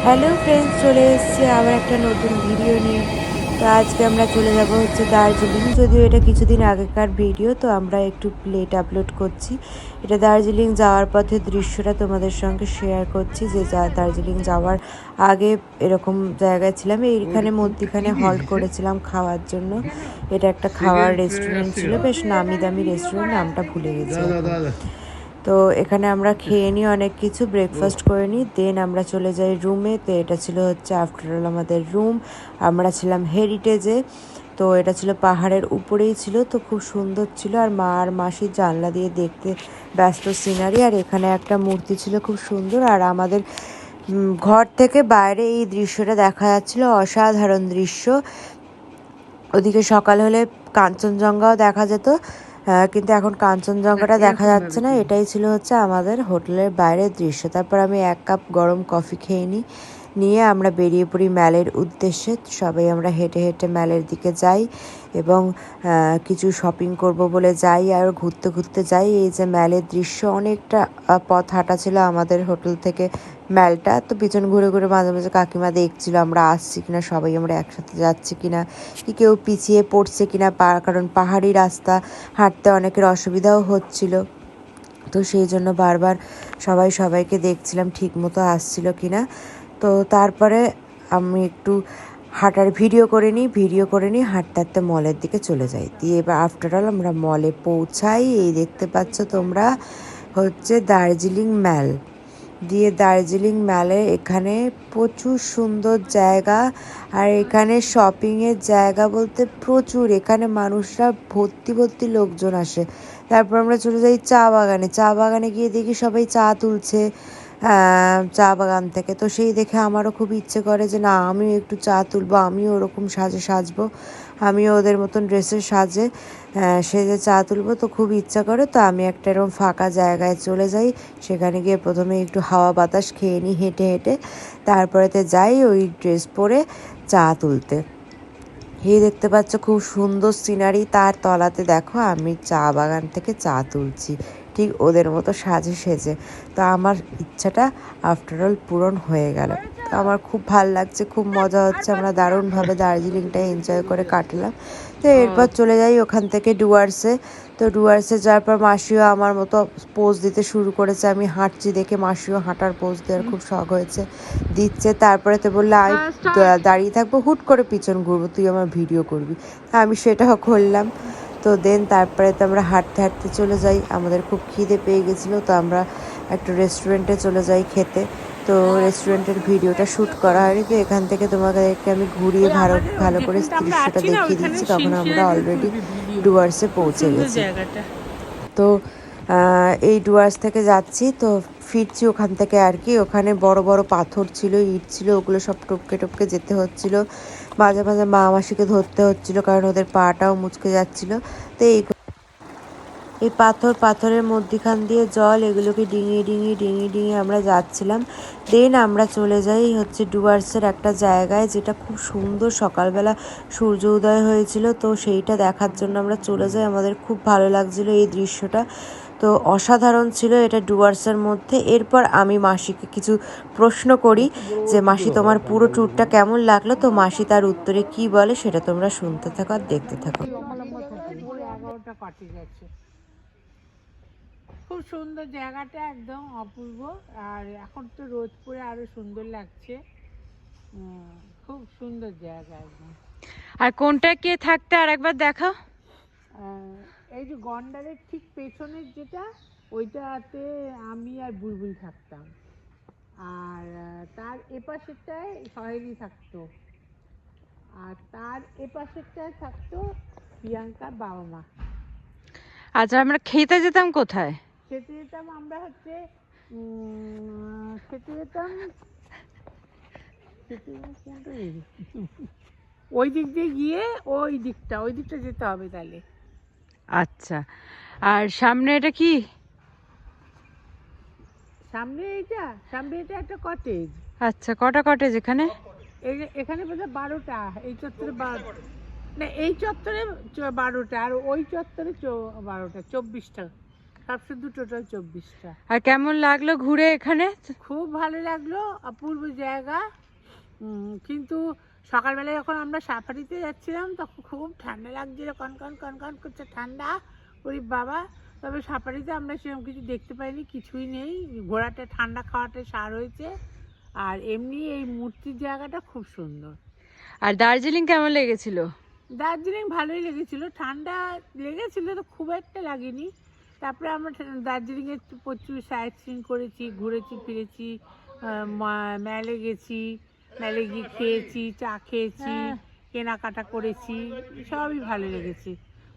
Hello friends, চলে এসেছি আবার একটা নতুন ভিডিও নিয়ে। তো আজকে আমরা চলে যাব হচ্ছে দার্জিলিং। যদিও এটা কিছুদিন আগেকার ভিডিও, তো আমরা একটু লেট আপলোড করছি। এটা দার্জিলিং যাওয়ার পথে দৃশ্যটা তোমাদের সঙ্গে শেয়ার করছি, যে দার্জিলিং যাওয়ার আগে এরকম জায়গায় ছিলাম। এইখানে মধ্যিখানে হল্ট করেছিলাম খাওয়ার জন্য। এটা একটা খাওয়ার রেস্টুরেন্ট ছিল, বেশ নামি দামি রেস্টুরেন্ট, নামটা ভুলে গেছি এখন। তো এখানে আমরা খেয়ে নিই অনেক কিছু, ব্রেকফাস্ট করে নিই, দেন আমরা চলে যাই রুমে। তো এটা ছিল হচ্ছে আফটারঅল আমাদের রুম। আমরা ছিলাম হেরিটেজে। তো এটা ছিল পাহাড়ের উপরেই ছিল, তো খুব সুন্দর ছিল। আর মা আর মাসির জানলা দিয়ে দেখতে ব্যস্ত সিনারি। আর এখানে একটা মূর্তি ছিল খুব সুন্দর। আর আমাদের ঘর থেকে বাইরে এই দৃশ্যটা দেখা যাচ্ছিল, অসাধারণ দৃশ্য। ওদিকে সকাল হলে কাঞ্চনজঙ্ঘাও দেখা যেত, কিন্তু এখন কাঞ্চনজঙ্ঘাটা দেখা যাচ্ছে না। এটাই ছিল হচ্ছে আমাদের হোটেলের বাইরের দৃশ্য। তারপর আমি 1 কাপ গরম কফি খেয়ে নিয়ে আমরা বেরিয়ে পড়ি ম্যালের উদ্দেশ্যে। সবাই আমরা হেঁটে হেঁটে ম্যালের দিকে যাই এবং কিছু শপিং করব বলে যাই আর ঘুরতে ঘুরতে যাই। এই যে ম্যালের দৃশ্য, অনেকটা পথ হাঁটা ছিল আমাদের হোটেল থেকে ম্যালটা। তো পিছন ঘুরে ঘুরে মাঝে মাঝে কাকিমা দেখছিল আমরা আসছি কিনা, সবাই আমরা একসাথে যাচ্ছি কিনা, কি কেউ পিছিয়ে পড়ছে কিনা, কারণ পাহাড়ি রাস্তা হাঁটতে অনেকের অসুবিধাও হচ্ছিল। তো সেই জন্য বারবার সবাইকে দেখছিলাম ঠিক মতো আসছিল কিনা। তো তারপরে আমি একটু হাঁটার ভিডিও করে নিই হাঁটতে হাঁটতে মলের দিকে চলে যাই। দিয়ে এবার আফটারঅল আমরা মলে পৌঁছাই। এই দেখতে পাচ্ছ তোমরা হচ্ছে দার্জিলিং ম্যাল। দিয়ে দার্জিলিং ম্যালে এখানে প্রচুর সুন্দর জায়গা। আর এখানে শপিংয়ের জায়গা বলতে প্রচুর, এখানে মানুষরা ভর্তি লোকজন আসে। তারপর আমরা চলে যাই চা বাগানে গিয়ে দেখি সবাই চা তুলছে চা বাগান থেকে। তো সেই দেখে আমারও খুব ইচ্ছে করে যে না, আমিও একটু চা তুলবো, আমিও ওরকম সাজবো, আমিও ওদের মতন ড্রেসে সেজে চা তুলবো। তো খুব ইচ্ছা করে। তো আমি একটা এরকম ফাঁকা জায়গায় চলে যাই, সেখানে গিয়ে প্রথমে একটু হাওয়া বাতাস খেয়ে নিই হেঁটে হেঁটে। তারপরেতে যাই ওই ড্রেস পরে চা তুলতে। এই দেখতে পাচ্ছ খুব সুন্দর সিনারি, তার তলাতে দেখো আমি চা বাগান থেকে চা তুলছি ঠিক ওদের মতো সেজে। তো আমার ইচ্ছাটা আফটারঅল পূরণ হয়ে গেল। তো আমার খুব ভাল লাগছে, খুব মজা হচ্ছে। আমরা দারুণভাবে দার্জিলিংটা এনজয় করে কাটলাম। তো এরপর চলে যাই ওখান থেকে ডুয়ার্সে। তো ডুয়ার্সে যাওয়ার পর মাসিও আমার মতো পোজ দিতে শুরু করেছে। আমি হাঁটছি দেখে মাসিও হাঁটার পোজ দেওয়ার খুব শখ হয়েছে, দিচ্ছে। তারপরে তো বললো আমি দাঁড়িয়ে থাকবো, হুট করে পিছন ঘুরবো, তুই আমার ভিডিও করবি। আমি সেটাও করলাম। তো দেন তারপরে তো আমরা হাঁটতে হাঁটতে চলে যাই। আমাদের খুব খিদে পেয়ে গেছিলো, তো আমরা একটা রেস্টুরেন্টে চলে যাই খেতে। তো রেস্টুরেন্টের ভিডিওটা শ্যুট করা হয়নি, তো এখান থেকে তোমাদেরকে আমি ঘুরিয়ে ভালো করে দৃশ্যটা দেখিয়ে দিচ্ছি। তখন আমরা অলরেডি ডুয়ার্সে পৌঁছে গেছি। তো এই ডুয়ার্স থেকে যাচ্ছি, তো ফিরছি ওখান থেকে আর কি। ওখানে বড় বড় পাথর ছিল, ইট ছিল, ওগুলো সব টপকে যেতে হচ্ছিল। মাঝে মাঝে মা মাসিকে ধরতে হচ্ছিল, কারণ ওদের পাটাও মুচকে যাচ্ছিল। তো এই পাথরের মধ্যিখান দিয়ে জল, এগুলোকে ডিঙিয়ে আমরা যাচ্ছিলাম। দেন আমরা চলে যাই হচ্ছে ডুয়ার্সের একটা জায়গায়, যেটা খুব সুন্দর সকালবেলা সূর্য উদয় হয়েছিল। তো সেইটা দেখার জন্য আমরা চলে যাই। আমাদের খুব ভালো লাগছিল এই দৃশ্যটা, তো অসাধারণ ছিল এটা ডুয়ার্সের মধ্যে। এরপর আমি মাসিকে কিছু প্রশ্ন করি যে মাসি, তোমার পুরো ট্যুরটা কেমন লাগলো? তো মাসি তার উত্তরে কি বলে সেটা তোমরা শুনতে থাকো আর দেখতে থাকো। খুব সুন্দর জায়গাটা, একদম অপূর্ব। আর এখন তো রোদ পড়ে আরো সুন্দর লাগছে। খুব সুন্দর জায়গা একদম। আর কোনটা কে থাকতে আর একবার দেখাও। এই যে গন্ডারের ঠিক পেছনের যেটা, ওইটাতে আমি আর বুলবুল থাকতাম। আর তার এপাশেরটায় সহেলি থাকতো। আর তার এপাশেরটায় থাকতো প্রিয়াঙ্কার বাবা মা। আচ্ছা, আমরা খেতে যেতাম কোথায়? খেতে যেতাম আমরা হচ্ছে খেতে যেতাম ওই দিক দিয়ে গিয়ে ওই দিকটা যেতে হবে তাহলে। আচ্ছা, আর সামনে এটা কি? সামনে এটা একটা কটেজ। আচ্ছা, কটা কটেজ এখানে? এখানে বোধহয় 12টা। এই চত্বরে না, এই চত্বরে 12টা, আর ওই চত্বরে 12টা, 24টা। সব শুধু টোটাল 24টা। আর কেমন লাগলো ঘুরে এখানে? খুব ভালো লাগলো, অপূর্ব জায়গা। কিন্তু সকালবেলা যখন আমরা সাফারিতে যাচ্ছিলাম তখন খুব ঠান্ডা লাগছিল, কনকন কনকন করছে ঠান্ডা, ওই বাবা। তবে সাফারিতে আমরা সেরকম কিছু দেখতে পাইনি, কিছুই নেই, ঘোড়াটা ঠান্ডা খাওয়াটা সার হয়েছে। আর এমনি এই মূর্তির জায়গাটা খুব সুন্দর। আর দার্জিলিং কেমন লেগেছিল? দার্জিলিং ভালোই লেগেছিল, ঠান্ডা লেগেছিল তো খুব একটা লাগেনি। তারপরে আমরা দার্জিলিংয়ে প্রচুর সাইট সিন করেছি, ঘুরেছি ফিরেছি, মেলে গেছি, মেলে গিয়ে খেয়েছি, চা খেয়েছি, কেনাকাটা করেছি, সবই ভালো লেগেছে।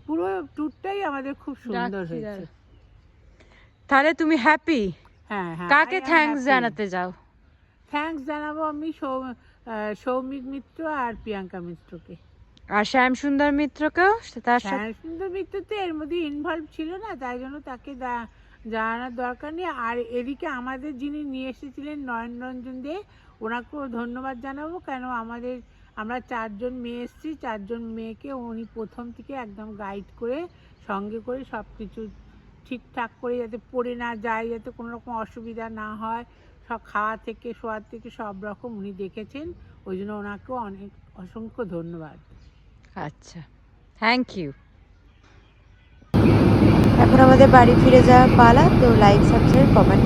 পুরো ট্যুরটাই আমাদের খুব সুন্দর হয়েছে। তাহলে তুমি হ্যাপি? হ্যাঁ হ্যাঁ। কাকে থ্যাঙ্কস জানাতে যাও? থ্যাঙ্কস জানাবো আমি সৌমিক মিত্র আর প্রিয়াঙ্কা মিত্রকে। আর শ্যাম সুন্দর মিত্রকেও? তার সাথে শ্যাম সুন্দর মিত্র তো এর মধ্যে ইনভলভ ছিল না, তাই জন্য তাকে জানানোর দরকার নেই। আর এদিকে আমাদের যিনি নিয়ে এসেছিলেন নয়নরঞ্জন দে, ওনাকেও ধন্যবাদ জানাবো। কেন আমরা 4 জন মেয়ে এসেছি, 4 জন মেয়েকে উনি প্রথম থেকে একদম গাইড করে, সঙ্গে করে সব কিছু ঠিকঠাক করে, যাতে পড়ে না যায়, যাতে কোনো রকম অসুবিধা না হয়, সব খাওয়া থেকে শোয়ার থেকে সব রকম উনি দেখেছেন। ওই জন্য ওনাকেও অনেক অসংখ্য ধন্যবাদ। আচ্ছা, থ্যাংক ইউ। এখন আমাদের বাড়ি ফিরে যাওয়ার পালা। তো লাইক, সাবস্ক্রাইব, কমেন্ট